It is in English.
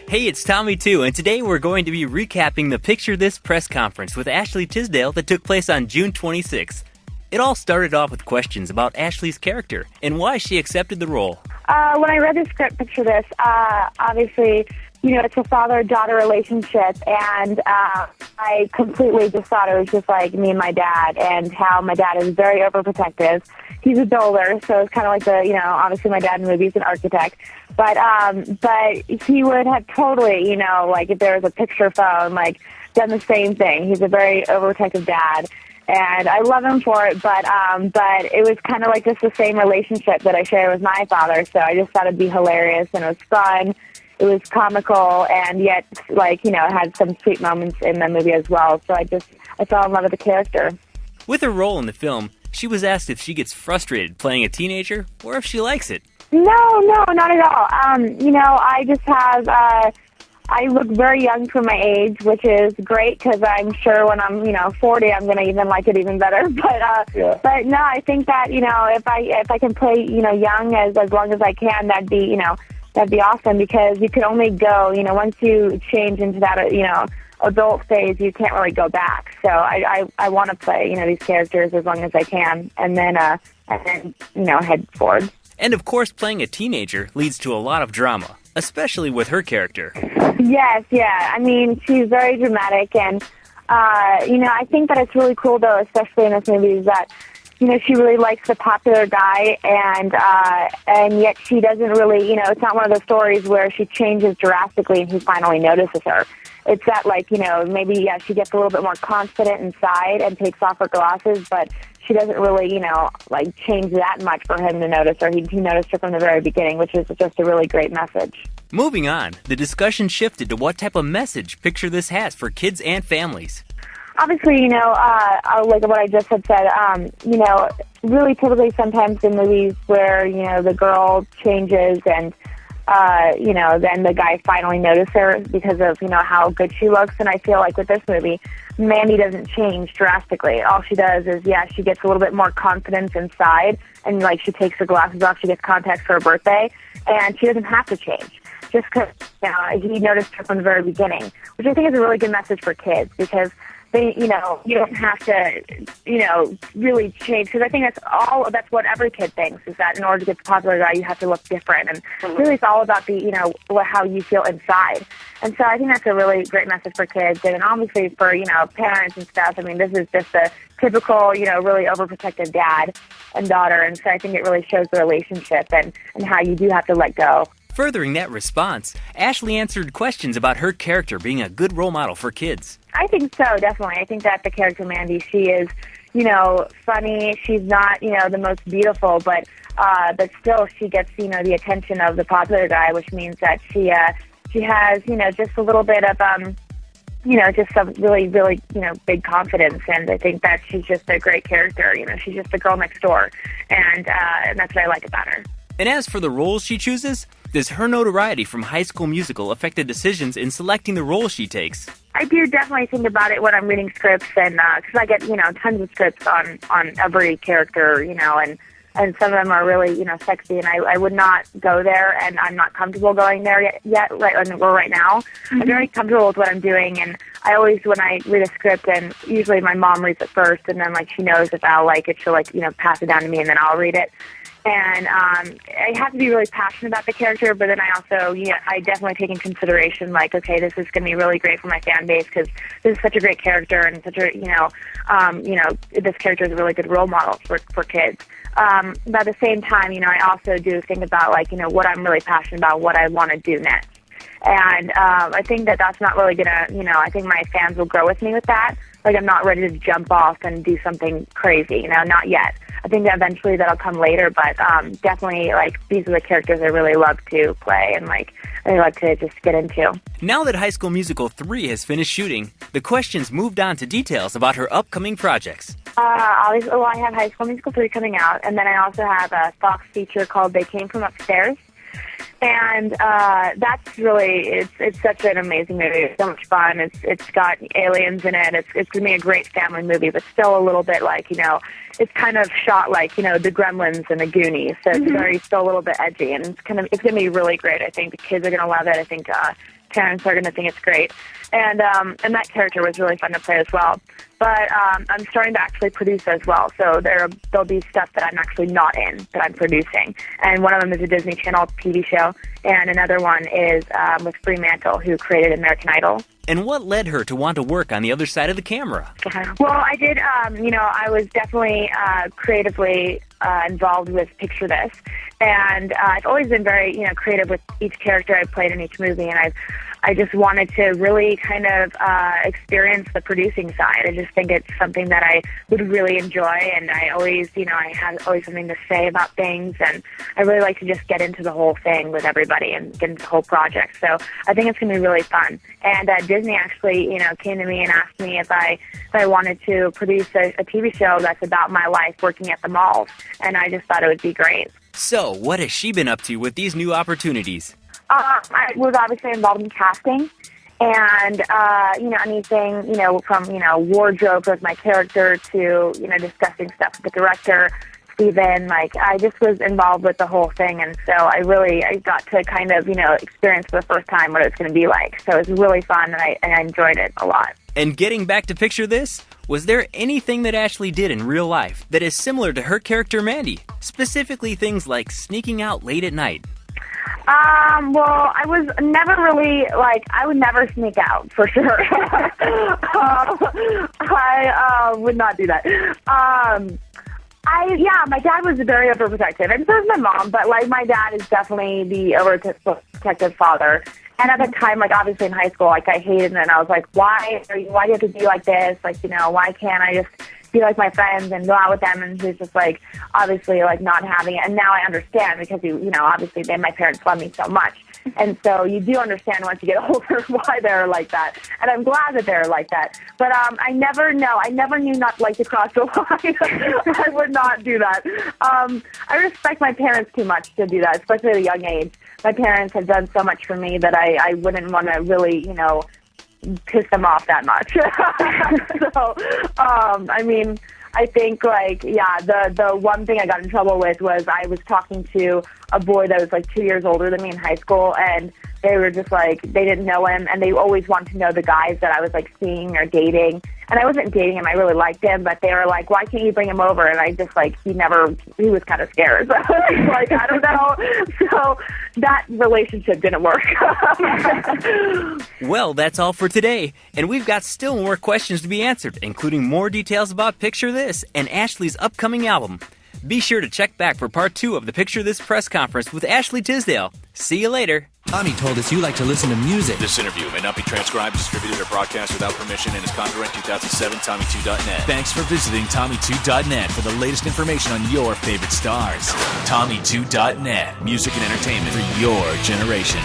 Hey, it's Tommy too, and today we're going to be recapping the Picture This press conference with Ashley Tisdale that took place on June 26th. It all started off with questions about Ashley's character and why she accepted the role. When I read the script, Picture This, obviously, it's a father-daughter relationship, and I completely just thought it was just like me and my dad, and how my dad is very overprotective. He's a builder, so it's kind of like obviously my dad in the movie is an architect, but he would have totally, if there was a picture phone, done the same thing. He's a very overprotective dad. And I love him for it, but it was kind of like just the same relationship that I share with my father, so I just thought it'd be hilarious, and it was fun, it was comical, and yet, had some sweet moments in the movie as well, so I fell in love with the character. With her role in the film, she was asked if she gets frustrated playing a teenager, or if she likes it. No, not at all. I just have... I look very young for my age, which is great because I'm sure when I'm, 40, I'm going to even like it even better. But no, I think that, if I can play, young as long as I can, that'd be awesome, because you could only go, once you change into that, adult phase, you can't really go back. So I want to play, these characters as long as I can, and then head forward. And of course, playing a teenager leads to a lot of drama, especially with her character. Yes, yeah. I mean, she's very dramatic, and, I think that it's really cool, though, especially in this movie, is that, she really likes the popular guy, and yet she doesn't really, it's not one of those stories where she changes drastically and he finally notices her. It's that, maybe, she gets a little bit more confident inside and takes off her glasses, but she doesn't really, change that much for him to notice her. He noticed her from the very beginning, which is just a really great message. Moving on, the discussion shifted to what type of message Picture This has for kids and families. Obviously, like what I just had said, really typically sometimes in movies where, the girl changes and, then the guy finally notices her because of, how good she looks. And I feel like with this movie, Mandy doesn't change drastically. All she does is, she gets a little bit more confidence inside, and, she takes her glasses off, she gets contacts for her birthday, and she doesn't have to change. Just because, he noticed her from the very beginning, which I think is a really good message for kids, because they, you don't have to, really change, because I think that's what every kid thinks, is that in order to get the popular guy, you have to look different, and really it's all about the, how you feel inside. And so I think that's a really great message for kids, and obviously for, parents and stuff. I mean, this is just a typical, really overprotective dad and daughter, and so I think it really shows the relationship and how you do have to let go. Furthering that response, Ashley answered questions about her character being a good role model for kids. I think so, definitely. I think that the character Mandy, she is, funny. She's not, the most beautiful, but still she gets, the attention of the popular guy, which means that she has, just a little bit of, just some really, really, big confidence. And I think that she's just a great character. She's just the girl next door. And that's what I like about her. And as for the roles she chooses, does her notoriety from High School Musical affect the decisions in selecting the role she takes? I do definitely think about it when I'm reading scripts, and because I get, tons of scripts on every character, and some of them are really, sexy, and I would not go there, and I'm not comfortable going there yet right now. Mm-hmm. I'm very comfortable with what I'm doing, and I always, when I read a script, and usually my mom reads it first, and then, she knows if I'll like it, she'll, pass it down to me, and then I'll read it. And I have to be really passionate about the character, but then I also, I definitely take in consideration, okay, this is going to be really great for my fan base because this is such a great character and such a, this character is a really good role model for kids. But at the same time, I also do think about, what I'm really passionate about, what I want to do next. And I think that that's not really going to, I think my fans will grow with me with that. I'm not ready to jump off and do something crazy, not yet. I think that eventually that'll come later, but definitely, these are the characters I really love to play and, I like to just get into. Now that High School Musical 3 has finished shooting, the questions moved on to details about her upcoming projects. I have High School Musical 3 coming out, and then I also have a Fox feature called They Came From Upstairs. And that's really, it's such an amazing movie. It's so much fun. It's got aliens in it. It's going to be a great family movie, but still a little bit it's kind of shot like, the Gremlins and the Goonies. So it's still a little bit edgy, and it's going to be really great. I think the kids are going to love it. I think parents are going to think it's great. And that character was really fun to play as well. But I'm starting to actually produce as well. So there'll be stuff that I'm actually not in that I'm producing. And one of them is a Disney Channel TV show, and another one is with Fremantle, who created American Idol. And what led her to want to work on the other side of the camera? Well, I did, I was definitely creatively involved with Picture This. And I've always been very, creative with each character I played in each movie. And I just wanted to really kind of experience the producing side. I just think it's something that I would really enjoy. And I always, I have always something to say about things. And I really like to just get into the whole thing with everybody and get into the whole project. So I think it's going to be really fun. And Disney actually, came to me and asked me if I wanted to produce a TV show that's about my life working at the malls. And I just thought it would be great. So, what has she been up to with these new opportunities? I was obviously involved in casting, and anything, from wardrobe with my character to discussing stuff with the director, Steven. I just was involved with the whole thing, and so I got to kind of experience for the first time what it's going to be like. So it was really fun, and I enjoyed it a lot. And getting back to Picture This, was there anything that Ashley did in real life that is similar to her character Mandy? Specifically things like sneaking out late at night. Well, I was never really, I would never sneak out, for sure. I would not do that. My dad was very overprotective, and so is my mom, but, my dad is definitely the overprotective father. And at the time, obviously in high school, I hated it, and I was like, why do you have to be like this? Why can't I just be like my friends and go out with them? And he was just, obviously, not having it. And now I understand because, obviously my parents love me so much. And so you do understand once you get older why they're like that. And I'm glad that they're like that. But I never knew not to cross the line. I would not do that. I respect my parents too much to do that, especially at a young age. My parents have done so much for me that I wouldn't want to really, piss them off that much. So, I think, the one thing I got in trouble with was I was talking to a boy that was, 2 years older than me in high school, and they were just, they didn't know him, and they always wanted to know the guys that I was, seeing or dating. And I wasn't dating him. I really liked him, but they were like, why can't you bring him over? And I just, he was kind of scared. So I was I don't know. So that relationship didn't work. Well, that's all for today. And we've got still more questions to be answered, including more details about Picture This and Ashley's upcoming album. Be sure to check back for part 2 of the Picture This press conference with Ashley Tisdale. See you later. Tommy told us you like to listen to music. This interview may not be transcribed, distributed, or broadcast without permission and is copyright 2007 Tommy2.net. Thanks for visiting Tommy2.net for the latest information on your favorite stars. Tommy2.net, music and entertainment for your generation.